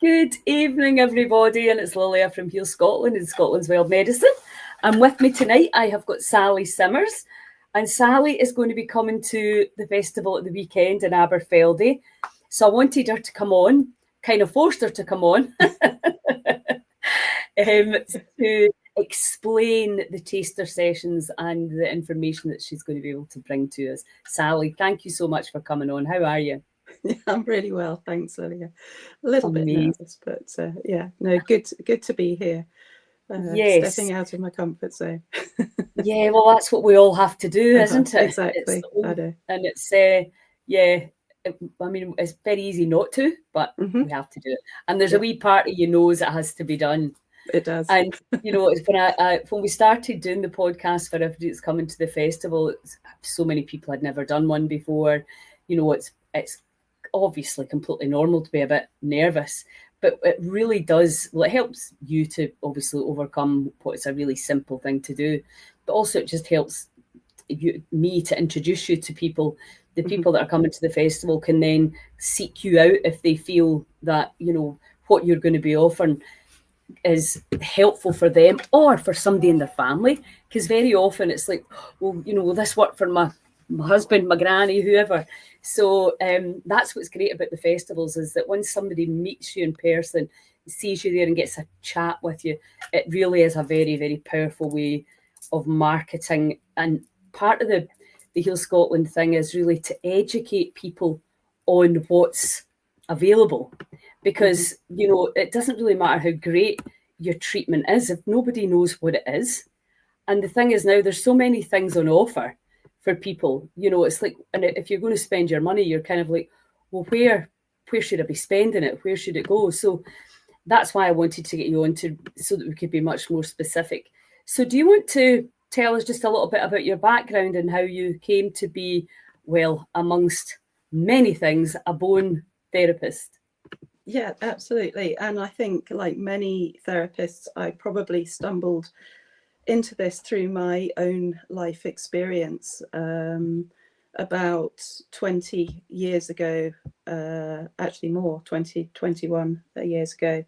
Good evening, everybody, and it's Lilia from Heal Scotland in Scotland's Wild Medicine. And with me tonight, I have got Sally Simmers, and Sally is going to be coming to the festival at the weekend in Aberfeldy. So I wanted her to come on, kind of forced her to come on, to explain the taster sessions and the information that she's going to be able to bring to us. Sally, thank you so much for coming on. How are you? Yeah, I'm really well, thanks, Lilia. A little bit nervous, but good to be here. Yes. Stepping out of my comfort zone. Yeah, well, that's what we all have to do, isn't it? Exactly. And it's I mean, it's very easy not to, but we have to do it. And there's a wee part of you knows it has to be done. It does. And it's when we started doing the podcast for everybody that's coming to the festival, so many people had never done one before. It's obviously completely normal to be a bit nervous, but it really does. Well, it helps you to obviously overcome what's a really simple thing to do, but also it just helps me to introduce you to people. The people that are coming to the festival can then seek you out if they feel that what you're going to be offering is helpful for them or for somebody in their family, because very often it's like, well, will this work for my husband, my granny, whoever. So that's what's great about the festivals, is that once somebody meets you in person, sees you there and gets a chat with you, it really is a very, very powerful way of marketing. And part of the Heal Scotland thing is really to educate people on what's available, because it doesn't really matter how great your treatment is if nobody knows what it is. And the thing is, now there's so many things on offer for people. It's like, and if you're going to spend your money, you're kind of like, well, where should I be spending it? Where should it go? So that's why I wanted to get you on so that we could be much more specific. So do you want to tell us just a little bit about your background and how you came to be, well, amongst many things, a Bowen therapist? Yeah, absolutely. And I think, like many therapists, I probably stumbled into this through my own life experience. About 20 years ago, actually more, 21 years ago,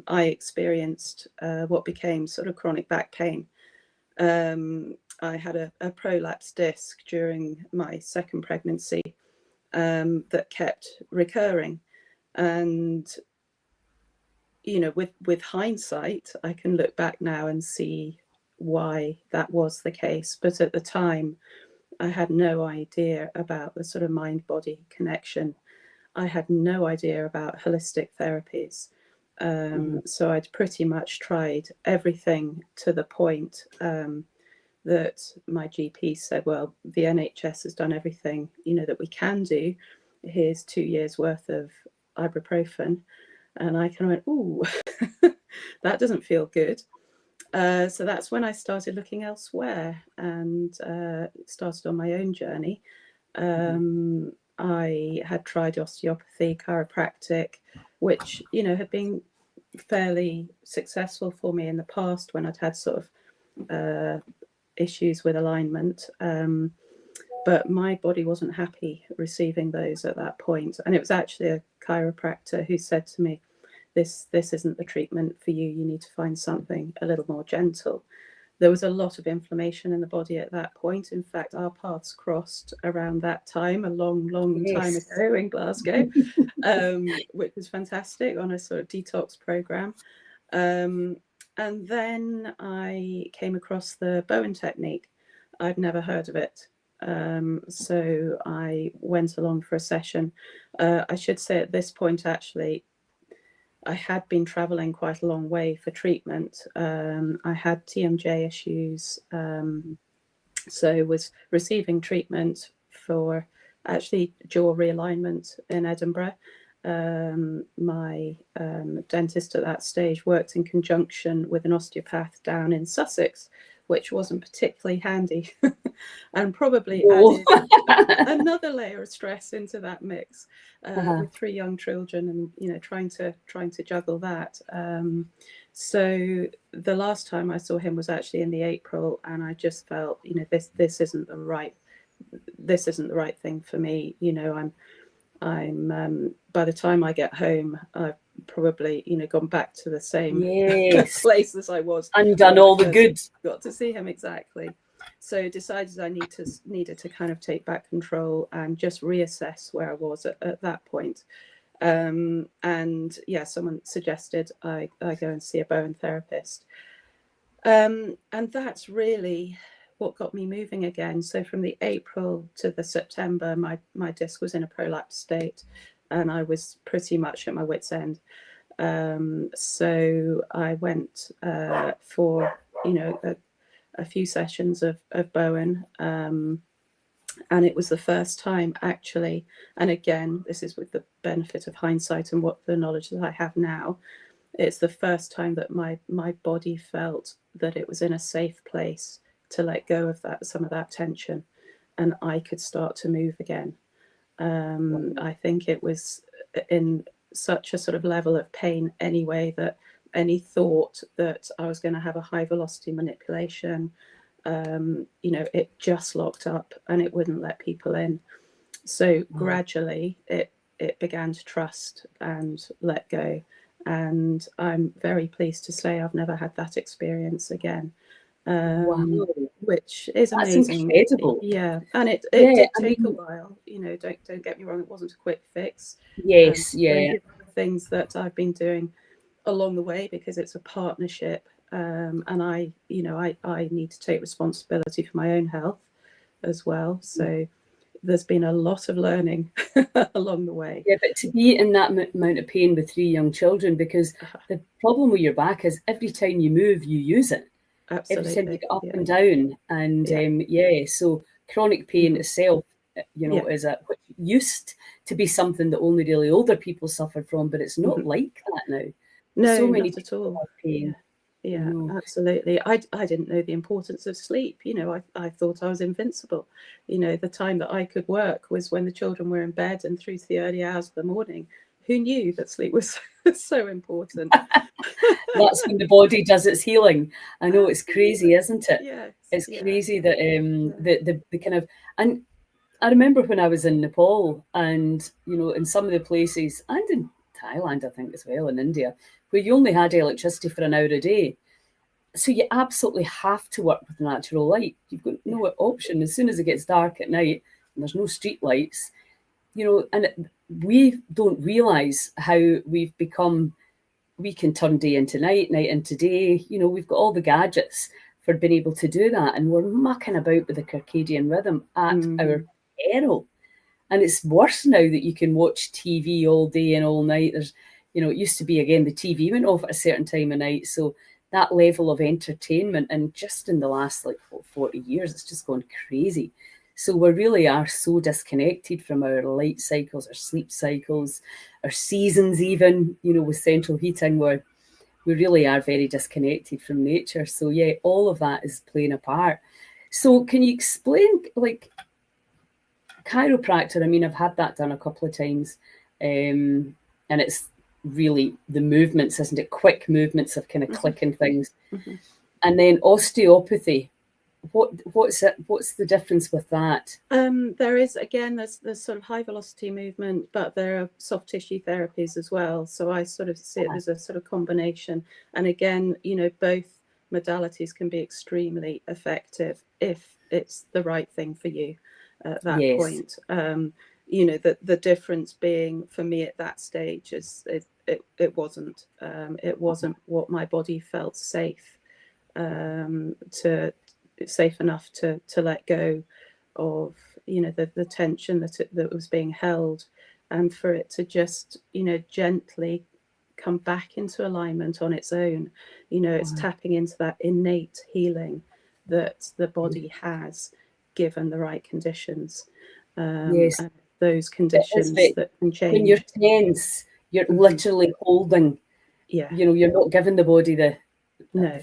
I experienced what became sort of chronic back pain. I had a prolapse disc during my second pregnancy that kept recurring. And with hindsight, I can look back now and see why that was the case. But at the time, I had no idea about the sort of mind-body connection. I had no idea about holistic therapies. So I'd pretty much tried everything to the point that my GP said, well, the NHS has done everything, that we can do. Here's 2 years worth of ibuprofen. And I kind of went, ooh, that doesn't feel good. So that's when I started looking elsewhere and started on my own journey. I had tried osteopathy, chiropractic, which, had been fairly successful for me in the past when I'd had sort of issues with alignment. But my body wasn't happy receiving those at that point. And it was actually a chiropractor who said to me, this isn't the treatment for you. You need to find something a little more gentle. There was a lot of inflammation in the body at that point. In fact, our paths crossed around that time, a long time ago in Glasgow, which was fantastic, on a sort of detox program. And then I came across the Bowen technique. I'd never heard of it. So I went along for a session. I should say at this point, actually, I had been traveling quite a long way for treatment. I had TMJ issues, so was receiving treatment for actually jaw realignment in Edinburgh. My dentist at that stage worked in conjunction with an osteopath down in Sussex, which wasn't particularly handy and probably added another layer of stress into that mix with 3 young children and trying to juggle that. So the last time I saw him was actually in the April, and I just felt this isn't the right thing for me. I'm by the time I get home, I've probably, gone back to the same place as I was. Undone all the good. Got to see him, exactly. So decided I needed to kind of take back control and just reassess where I was at that point. And yeah, someone suggested I go and see a Bowen therapist. And that's really what got me moving again. So from the April to the September, my disc was in a prolapse state and I was pretty much at my wit's end. So I went for, a few sessions of Bowen. And it was the first time, actually, and again, this is with the benefit of hindsight and what the knowledge that I have now, it's the first time that my body felt that it was in a safe place to let go of some of that tension, and I could start to move again. I think it was in such a sort of level of pain anyway that any thought that I was going to have a high velocity manipulation, it just locked up and it wouldn't let people in. So gradually it began to trust and let go. And I'm very pleased to say I've never had that experience again. Which is amazing. That's incredible. Yeah, and it did take a while. Don't get me wrong, it wasn't a quick fix. Yes, Plenty of other things that I've been doing along the way because it's a partnership. And I need to take responsibility for my own health as well. So there's been a lot of learning along the way. Yeah, but to be in that amount of pain with 3 young children, because the problem with your back is every time you move, you use it. Absolutely. Every time you get up and down. And so chronic pain itself, is which used to be something that only really older people suffered from, but it's not like that now. No, so many not at all. Have pain. Yeah, absolutely. I didn't know the importance of sleep. I thought I was invincible. The time that I could work was when the children were in bed and through to the early hours of the morning. Who knew that sleep was so important? That's when the body does its healing. I know, it's crazy, isn't it? Yes, it's crazy that the kind of, and I remember when I was in Nepal and, in some of the places, and in Thailand, I think as well, in India, where you only had electricity for an hour a day. So you absolutely have to work with natural light. You've got no option. As soon as it gets dark at night and there's no street lights, and we don't realise how we can turn day into night into day. We've got all the gadgets for being able to do that, and we're mucking about with the circadian rhythm at our peril. And it's worse now that you can watch TV all day and all night. There's, it used to be, again, the TV went off at a certain time of night. So that level of entertainment, and just in the last 40 years, it's just gone crazy. So we really are so disconnected from our light cycles, our sleep cycles, our seasons even, with central heating, where we really are very disconnected from nature. So yeah, all of that is playing a part. So can you explain, chiropractor? I mean, I've had that done a couple of times, and it's really the movements, isn't it? Quick movements of kind of clicking things. And then osteopathy. What's the difference with that? There is, again, there's sort of high velocity movement, but there are soft tissue therapies as well. So I sort of see it as a sort of combination. And again, both modalities can be extremely effective if it's the right thing for you at that point. The difference being for me at that stage is it wasn't what my body felt safe safe enough to let go of, the tension that was being held, and for it to just, gently come back into alignment on its own. It's tapping into that innate healing that the body has given the right conditions. And those conditions that can change. When you're tense, you're literally holding. You're not giving the body the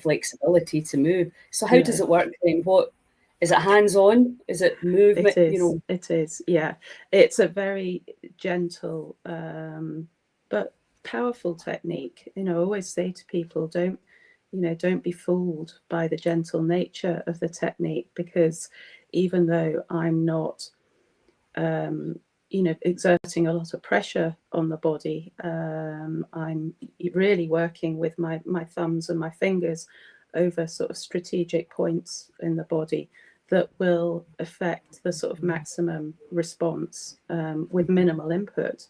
flexibility to move. So how does it work then? What is it? Hands-on? Is it movement? It is. Yeah, it's a very gentle but powerful technique. I always say to people, don't be fooled by the gentle nature of the technique, because even though I'm not exerting a lot of pressure on the body. I'm really working with my thumbs and my fingers over sort of strategic points in the body that will affect the sort of maximum response with minimal input.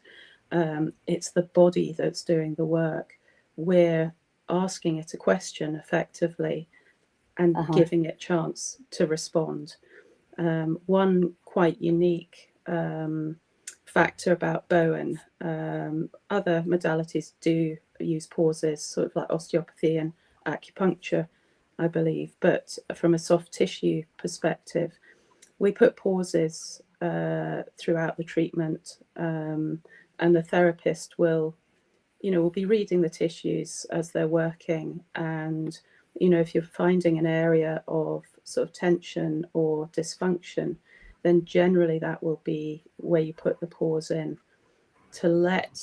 It's the body that's doing the work. We're asking it a question effectively and giving it chance to respond. One quite unique factor about Bowen, other modalities do use pauses, sort of like osteopathy and acupuncture, I believe, but from a soft tissue perspective, we put pauses throughout the treatment, and the therapist will be reading the tissues as they're working, and if you're finding an area of sort of tension or dysfunction, then generally that will be where you put the pause in to let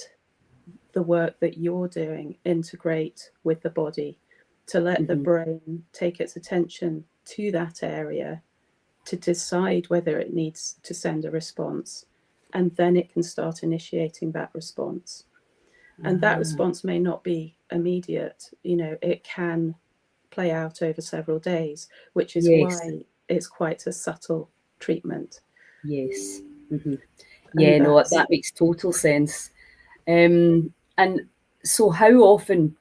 the work that you're doing integrate with the body, to let the brain take its attention to that area to decide whether it needs to send a response, and then it can start initiating that response. And that response may not be immediate, it can play out over several days, which is why it's quite a subtle treatment. Yes. Yeah, no, that makes total sense. And so how often,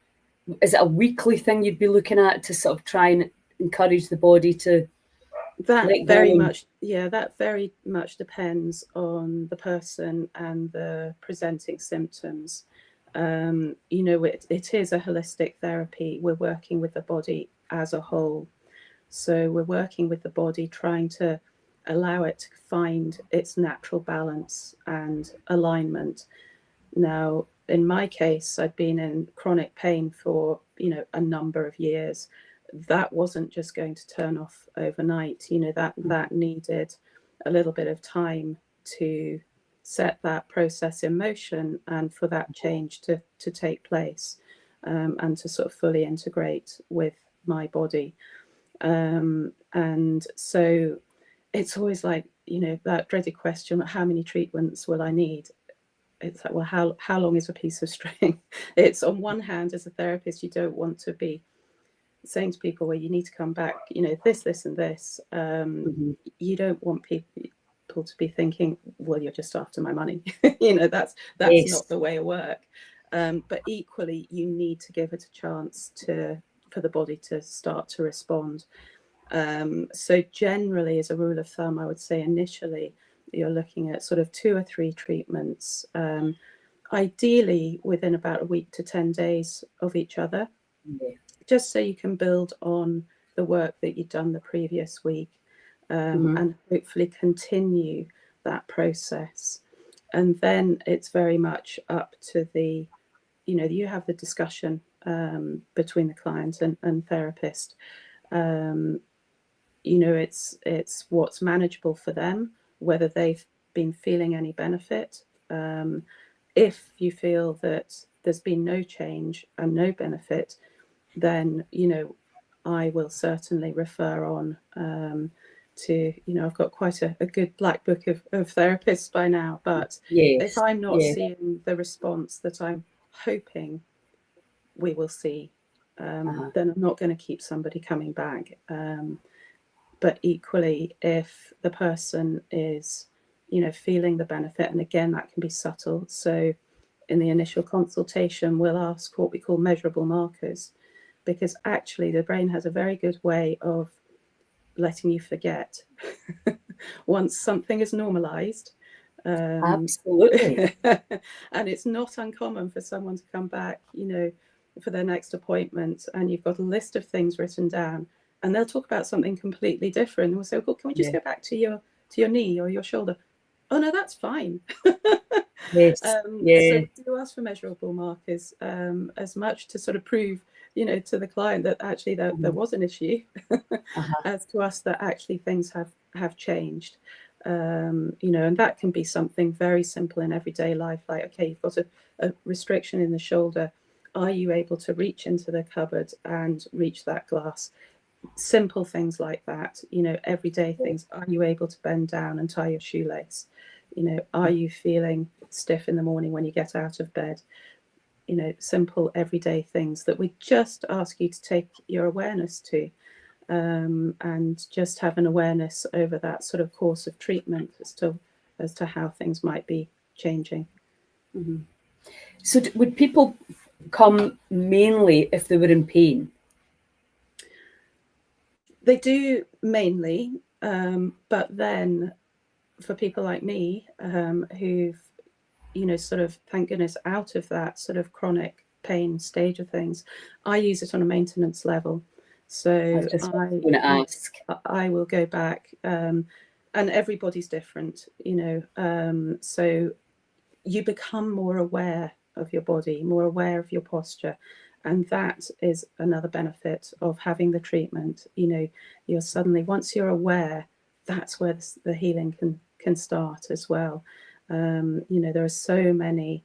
is it a weekly thing you'd be looking at to sort of try and encourage the body to that very much depends on the person and the presenting symptoms. It is a holistic therapy. We're working with the body as a whole. So we're working with the body, trying to allow it to find its natural balance and alignment. Now, in my case, I'd been in chronic pain for, a number of years. That wasn't just going to turn off overnight. That needed a little bit of time to set that process in motion and for that change to take place, and to sort of fully integrate with my body. And so it's always like, that dreaded question, how many treatments will I need? It's like, well, how long is a piece of string? It's, on one hand, as a therapist, you don't want to be saying to people, well, you need to come back, this and this. You don't want people to be thinking, well, you're just after my money. That's not the way it works. But equally, you need to give it a chance for the body to start to respond. So generally, as a rule of thumb, I would say initially you're looking at sort of 2 or 3 treatments, ideally within about a week to 10 days of each other, just so you can build on the work that you've done the previous week, and hopefully continue that process. And then it's very much up to you have the discussion between the client and therapist. It's what's manageable for them, whether they've been feeling any benefit. If you feel that there's been no change and no benefit, then I will certainly refer on to, I've got quite a good black book of therapists by now, but if I'm not seeing the response that I'm hoping we will see, then I'm not going to keep somebody coming back. But equally, if the person is, feeling the benefit, and again, that can be subtle. So in the initial consultation, we'll ask what we call measurable markers, because actually the brain has a very good way of letting you forget once something is normalized. Absolutely. And it's not uncommon for someone to come back, for their next appointment, and you've got a list of things written down, and they'll talk about something completely different. And we'll say, well, can we just go back to your knee or your shoulder? Oh no, that's fine. So do ask for measurable markers, as much to sort of prove, to the client that actually there was an issue, as to us that actually things have changed. And that can be something very simple in everyday life, like, okay, you've got a restriction in the shoulder. Are you able to reach into the cupboard and reach that glass? Simple things like that, everyday things. Are you able to bend down and tie your shoelace? You know, are you feeling stiff in the morning when you get out of bed? You know, simple everyday things that we just ask you to take your awareness to, and just have an awareness over that sort of course of treatment as to how things might be changing. Mm-hmm. So would people come mainly if they were in pain? They do mainly, but then for people like me, who've, you know, sort of, thank goodness, out of that sort of chronic pain stage of things, I use it on a maintenance level. So I will go back, and everybody's different, you know, so you become more aware of your body, more aware of your posture. And that is another benefit of having the treatment. You know, you're suddenly, once you're aware, that's where the healing can start as well. You know, there are so many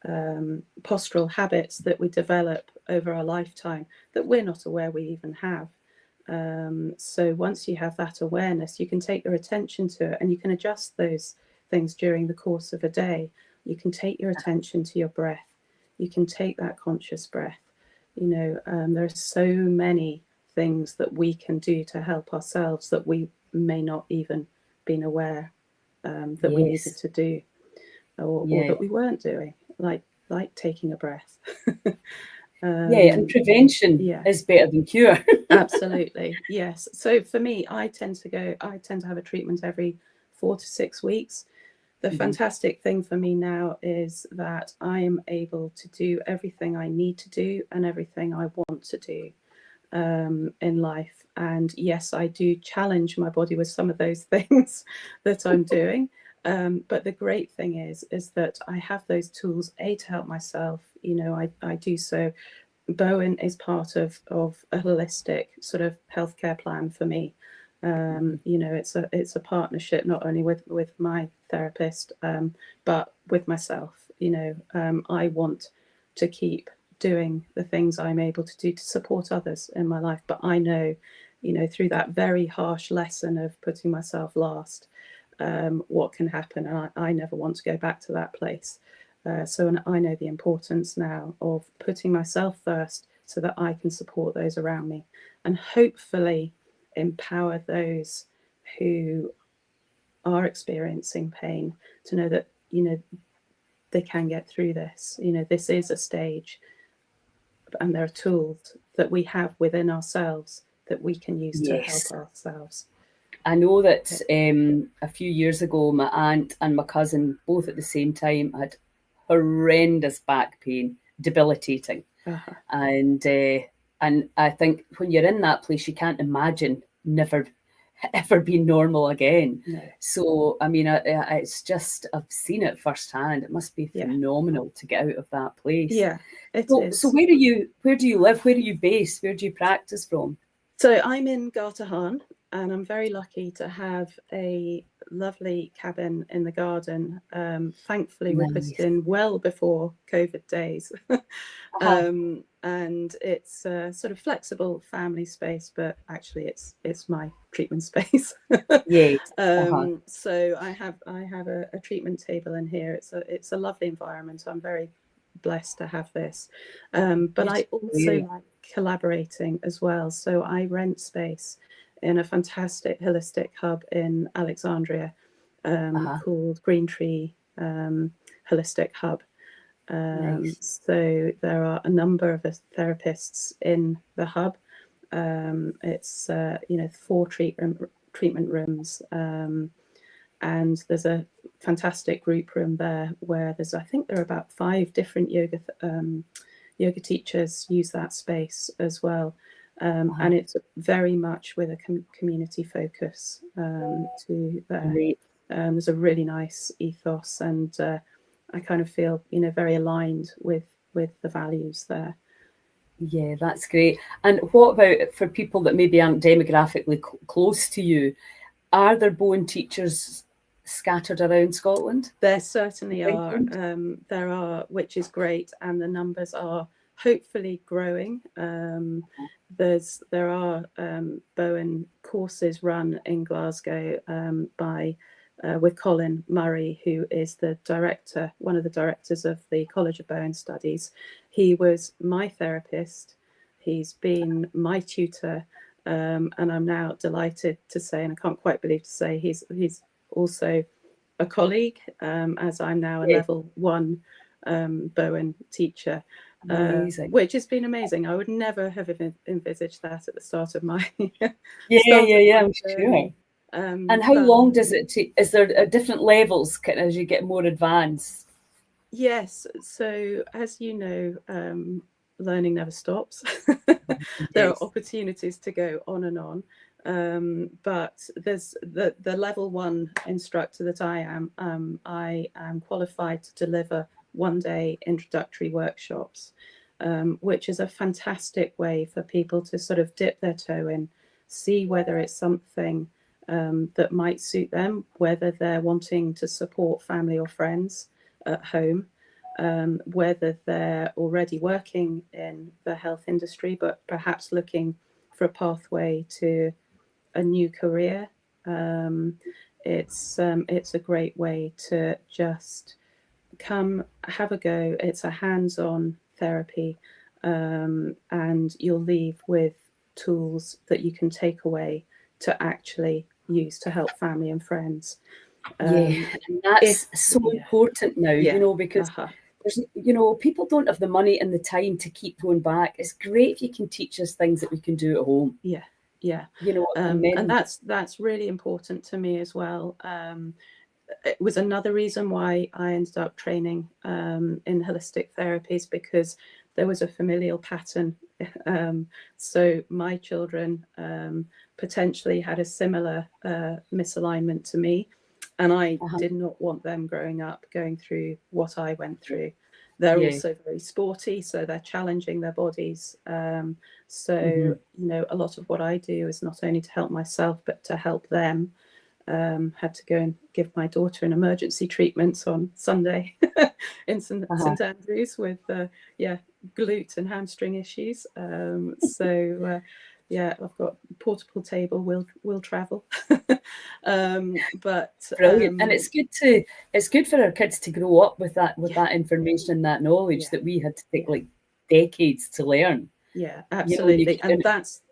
postural habits that we develop over our lifetime that we're not aware we even have. So once you have that awareness, you can take your attention to it, and you can adjust those things during the course of a day. You can take your attention to your breath. You can take that conscious breath. You know, there are so many things that we can do to help ourselves that we may not even been aware that we needed to do, or that we weren't doing, like taking a breath. And prevention is better than cure. Absolutely, yes. So for me, I tend to have a treatment every 4 to 6 weeks. The fantastic thing for me now is that I am able to do everything I need to do and everything I want to do in life. And yes, I do challenge my body with some of those things that I'm doing. But the great thing is that I have those tools, to help myself. You know, I do so. Bowen is part of a holistic sort of healthcare plan for me. You know, it's a partnership not only with my therapist, but with myself. You know, I want to keep doing the things I'm able to do to support others in my life. But I know, you know, through that very harsh lesson of putting myself last, what can happen. And I never want to go back to that place. So I know the importance now of putting myself first so that I can support those around me, and hopefully empower those who are experiencing pain to know that, you know, they can get through this. You know, this is a stage, and there are tools that we have within ourselves that we can use to help ourselves. I know that a few years ago, my aunt and my cousin, both at the same time, had horrendous back pain, debilitating. And I think when you're in that place, you can't imagine never ever being normal again. No. So, I mean, it's just, I've seen it firsthand. It must be phenomenal to get out of that place. Yeah, it is. So where do you live? Where are you based? Where do you practice from? So I'm in Gartahan, and I'm very lucky to have a lovely cabin in the garden. Thankfully, we put it in well before COVID days. And it's a sort of flexible family space, but actually it's my treatment space. So I have a treatment table in here. It's a lovely environment. I'm very blessed to have this. But I also like collaborating as well. So I rent space in a fantastic holistic hub in Alexandria called Green Tree Holistic Hub. So there are a number of us therapists in the hub. It's 4 treatment rooms, and there's a fantastic group room there where I think there are about 5 different yoga teachers use that space as well. And it's very much with a community focus to there. There's a really nice ethos, and I kind of feel, you know, very aligned with the values there. Yeah, that's great. And what about for people that maybe aren't demographically close to you? Are there Bowen teachers scattered around Scotland? There certainly are. There are, which is great, and the numbers are hopefully growing. There are Bowen courses run in Glasgow by with Colin Murray, who is the director, one of the directors of the College of Bowen Studies. He was my therapist. He's been my tutor, and I'm now delighted to say, and I can't quite believe to say, he's also a colleague, as I'm now a level 1 Bowen teacher, which has been amazing. I would never have envisaged that at the start of my I'm sure. And how long does it take? Is there different levels as you get more advanced? Yes. So as you know, learning never stops. There are opportunities to go on and on. But there's the level 1 instructor that I am qualified to deliver 1-day introductory workshops, which is a fantastic way for people to sort of dip their toe in, see whether it's something that might suit them, whether they're wanting to support family or friends at home, whether they're already working in the health industry but perhaps looking for a pathway to a new career. It's a great way to just come have a go. It's a hands-on therapy, and you'll leave with tools that you can take away to actually use to help family and friends. And that's so important now, because there's, people don't have the money and the time to keep going back. It's great if you can teach us things that we can do at home. And that's really important to me as well. It was another reason why I ended up training in holistic therapies, because there was a familial pattern. So my children potentially had a similar misalignment to me, and I did not want them growing up going through what I went through. They're also very sporty, so they're challenging their bodies. So a lot of what I do is not only to help myself, but to help them. Had to go and give my daughter an emergency treatment on Sunday in St Andrews with glute and hamstring issues. I've got a portable table, will travel. But brilliant. And it's good for our kids to grow up with that information and that knowledge that we had to take like decades to learn. Yeah, absolutely. And that's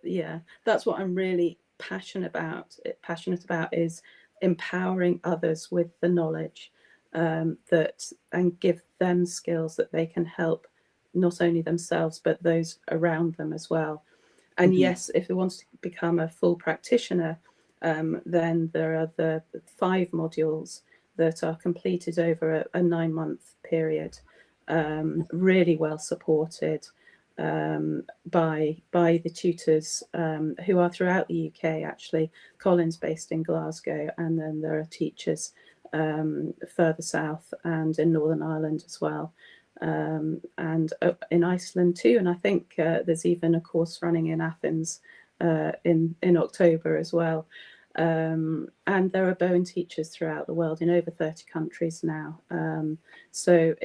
what I'm really passionate about is empowering others with the knowledge and give them skills that they can help not only themselves but those around them as well. And yes, if they want to become a full practitioner, then there are the 5 modules that are completed over a 9-month period, really well supported by the tutors who are throughout the UK. Actually, Colin's based in Glasgow, and then there are teachers further south and in Northern Ireland as well, and in Iceland too. And I think there's even a course running in Athens in October as well. And there are Bowen teachers throughout the world in over 30 countries now. So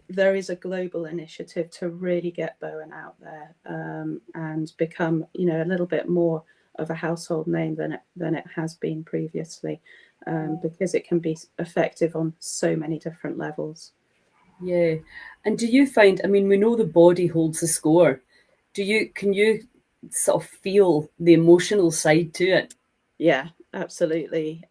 there is a global initiative to really get Bowen out there and become, a little bit more of a household name than it has been previously, because it can be effective on so many different levels. Yeah. And do you find, we know the body holds the score. Can you sort of feel the emotional side to it? Yeah, absolutely.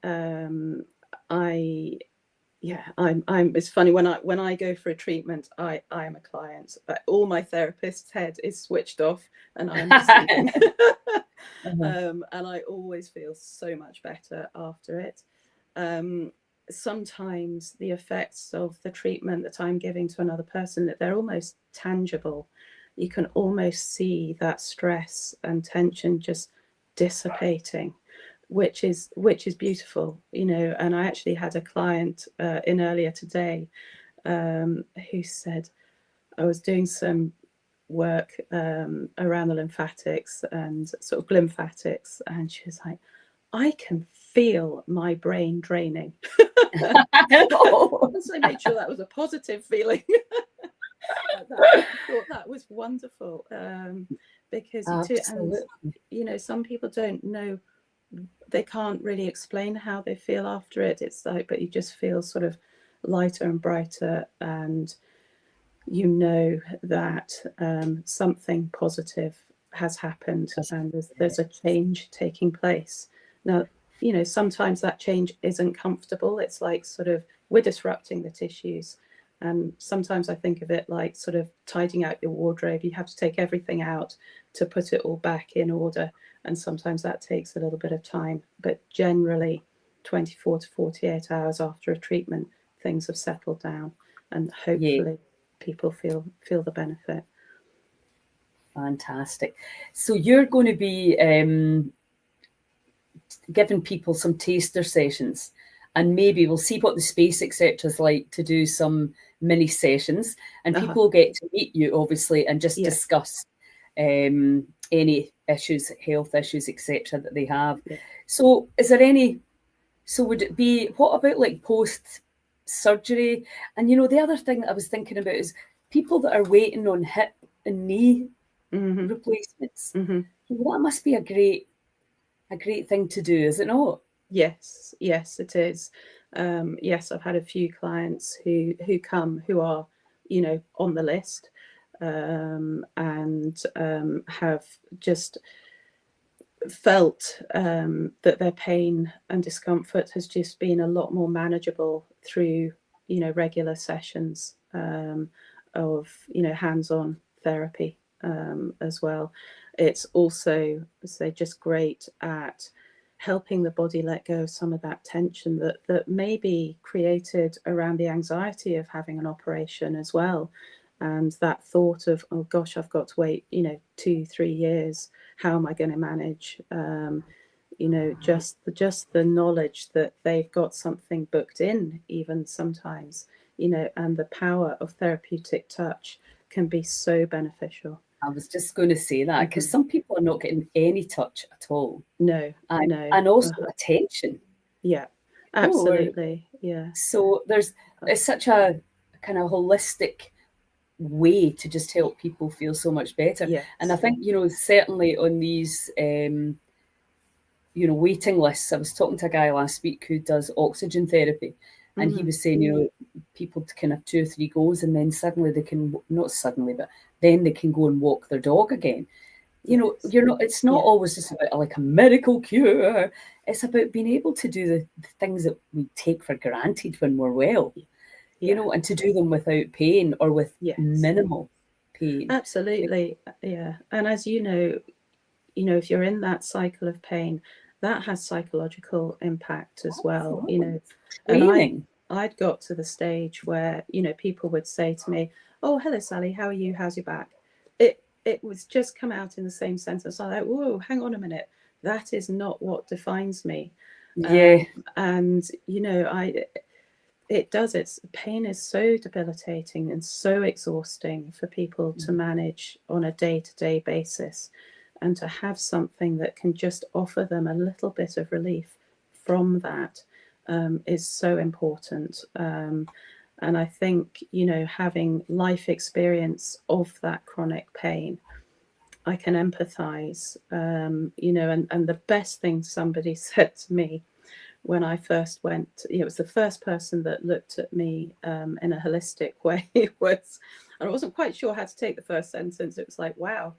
It's funny when I go for a treatment, I am a client, but all my therapist's head is switched off and I'm receiving. And I always feel so much better after it. Sometimes the effects of the treatment that I'm giving to another person, that they're almost tangible. You can almost see that stress and tension just dissipating, which is beautiful, And I actually had a client in earlier today who said, I was doing some work around the lymphatics and sort of glymphatics, and she was like, I can feel my brain draining. So I made sure that was a positive feeling. I thought that was wonderful, because some people don't know they can't really explain how they feel after it. It's like, but you just feel sort of lighter and brighter, and you know that something positive has happened, and there's a change taking place. Now, you know, sometimes that change isn't comfortable. It's like sort of we're disrupting the tissues. And sometimes I think of it like sort of tidying out your wardrobe. You have to take everything out to put it all back in order. And sometimes that takes a little bit of time. But generally, 24 to 48 hours after a treatment, things have settled down, and hopefully people feel the benefit. Fantastic. So you're going to be giving people some taster sessions, and maybe we'll see what the space etc is like to do some mini sessions, and people will get to meet you obviously and just discuss any issues, health issues etc that they have. So is there any, so would it be, what about like post surgery? And you know, the other thing that I was thinking about is people that are waiting on hip and knee replacements. Well, that must be a great thing to do, is it not? Yes, it is. Yes, I've had a few clients who come who are, you know, on the list, and have just felt that their pain and discomfort has just been a lot more manageable through, you know, regular sessions of, you know, hands-on therapy as well. It's also, so just great at helping the body let go of some of that tension that may be created around the anxiety of having an operation as well. And that thought of, oh gosh, I've got to wait, you know, 2-3 years. How am I going to manage? You know, just the knowledge that they've got something booked in, even sometimes, you know, and the power of therapeutic touch can be so beneficial. I was just going to say that, because some people are not getting any touch at all. No. And also attention. Yeah, absolutely. So it's such a kind of holistic way to just help people feel so much better. And I think, you know, certainly on these you know, waiting lists, I was talking to a guy last week who does oxygen therapy, and he was saying, you know, people kind of 2 or 3 goes, and then suddenly they can, not suddenly, but then they can go and walk their dog again. You know, it's not always just about like a miracle cure. It's about being able to do the things that we take for granted when we're well, you know, and to do them without pain or with minimal pain. Absolutely. Yeah. And as you know, if you're in that cycle of pain, that has psychological impact as well. You know, and I'd got to the stage where, you know, people would say to me, "Oh, hello, Sally, how are you? How's your back?" It was just come out in the same sentence. I'm like, whoa, hang on a minute. That is not what defines me. And, you know, it does. Pain is so debilitating and so exhausting for people to manage on a day-to-day basis. And to have something that can just offer them a little bit of relief from that is so important. And I think, you know, having life experience of that chronic pain, I can empathize, you know, and the best thing somebody said to me when I first went, it was the first person that looked at me in a holistic way was, and I wasn't quite sure how to take the first sentence. It was like, wow,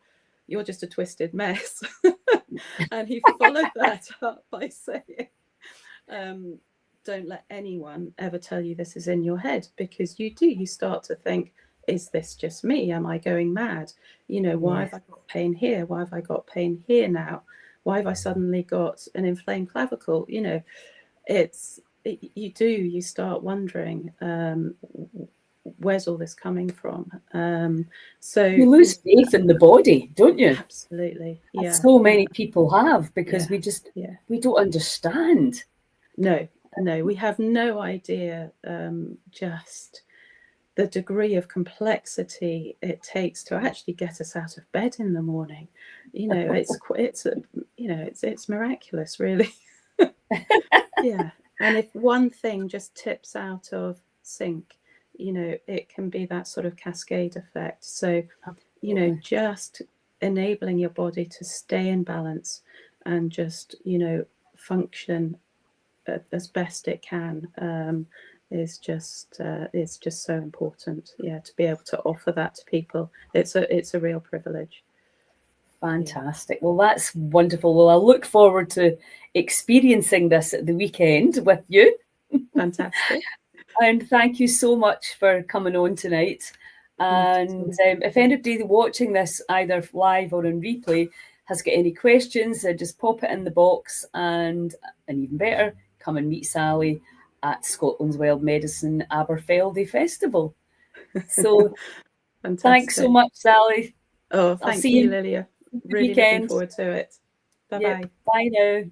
you're just a twisted mess. And he followed that up by saying, don't let anyone ever tell you this is in your head, because you start to think, is this just me? Am I going mad? You know, why have I got pain here? Why have I got pain here now? Why have I suddenly got an inflamed clavicle? You know, you start wondering, where's all this coming from? So you lose faith in the body, don't you? Absolutely. Yeah. And so many people have, because we don't understand. No, we have no idea just the degree of complexity it takes to actually get us out of bed in the morning. You know, it's miraculous, really. Yeah. And if one thing just tips out of sync, you know, it can be that sort of cascade effect. So, you know, just enabling your body to stay in balance and just, you know, function as best it can is just so important. Yeah, to be able to offer that to people, it's a real privilege. Fantastic. Well, that's wonderful. Well, I look forward to experiencing this at the weekend with you. Fantastic. And thank you so much for coming on tonight. And if anybody watching this either live or in replay has got any questions, just pop it in the box, and even better, come and meet Sally at Scotland's Wild Medicine Aberfeldy Festival. So thanks so much, Sally. Oh, thank you, Lilia. Really looking forward to it. Bye-bye. Bye now.